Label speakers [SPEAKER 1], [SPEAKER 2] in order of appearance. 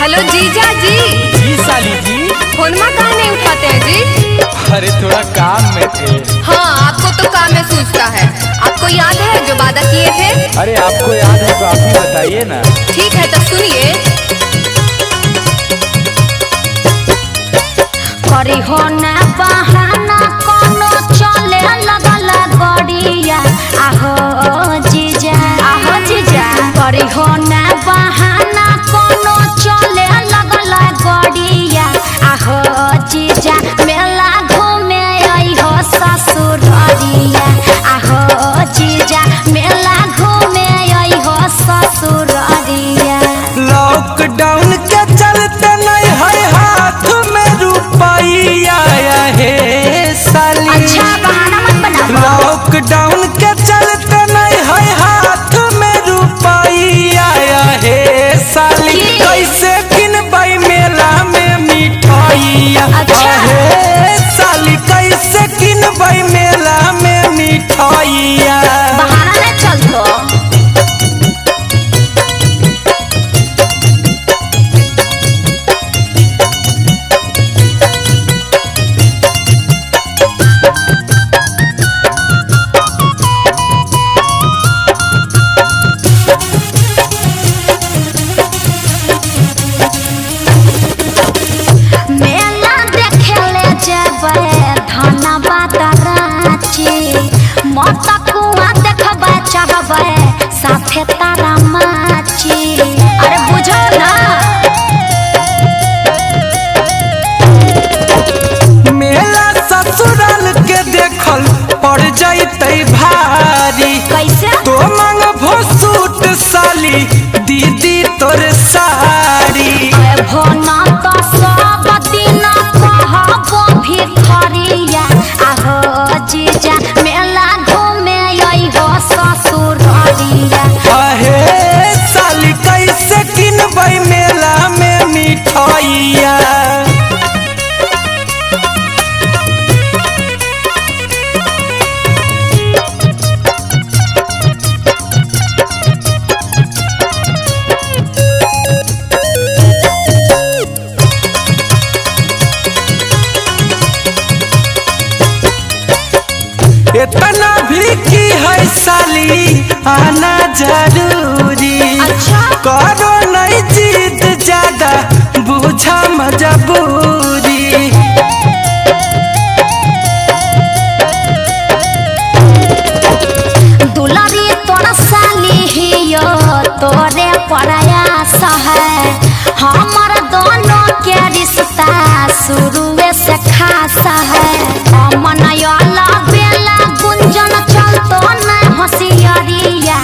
[SPEAKER 1] Hello जीजा जी।
[SPEAKER 2] जी साली जी।
[SPEAKER 1] फोनमा कहाँ नहीं उठाते हैं जी?
[SPEAKER 2] अरे थोड़ा काम में थे।
[SPEAKER 1] हाँ, आपको तो काम में सूझता है। आपको याद है जो वादा किए थे?
[SPEAKER 2] अरे आपको याद है तो आप ही बताइए ना।
[SPEAKER 1] ठीक है तो सुनिए।
[SPEAKER 3] करी हो ना बहाना कोनो चले लगल गड़िया। आहो जीजा करी हो ना बहाना कोनो चले लगल गड़िया। आहो जीजा मेला घूमे आई हो ससुररिया। आहो जीजा मेला घूमे आई हो ससुररिया।
[SPEAKER 2] लॉकडाउन के चलते नहीं है हाथ में रुपया है साली।
[SPEAKER 3] अच्छा बहाना मत बनाओ।
[SPEAKER 2] लॉकडाउन के चलते नहीं है हाथ में रुपया है साली। कैसे किनबै मेला में मिठाइया।
[SPEAKER 3] अच्छा।
[SPEAKER 2] है साली कैसे किनबै मेला में मिठाइया।
[SPEAKER 3] बहाना नहीं चलतो। मेला देखेले जेबै धनबाद रांची। मत कुआं देखबै चाहबै साथे तारा माची। अरे बुझो ना।
[SPEAKER 2] मेला ससुराल के देखल पड़ जैतै भारी।
[SPEAKER 3] कैसे?
[SPEAKER 2] तो मांगभो सूट साली दीदी तोर साड़ी।
[SPEAKER 3] भोना तो सब दिन कहबो भिखरिया। आहो जीजा मेला घूमे आई हो ससुररिया।
[SPEAKER 2] अहे साली कैसे किनबै मेला में मिठाइया। इतना भी की है साली आना जरूरी।
[SPEAKER 3] अच्छा।
[SPEAKER 2] करो नहीं जिद ज्यादा बुझा मजबूरी।
[SPEAKER 3] दुलारी तोरा साली हियो तोरे प्रयास है। हमर दोनों के रिश्ता शुरुए से खास है। अमन वाला बेला गुंजन चलतो न होशियारिया।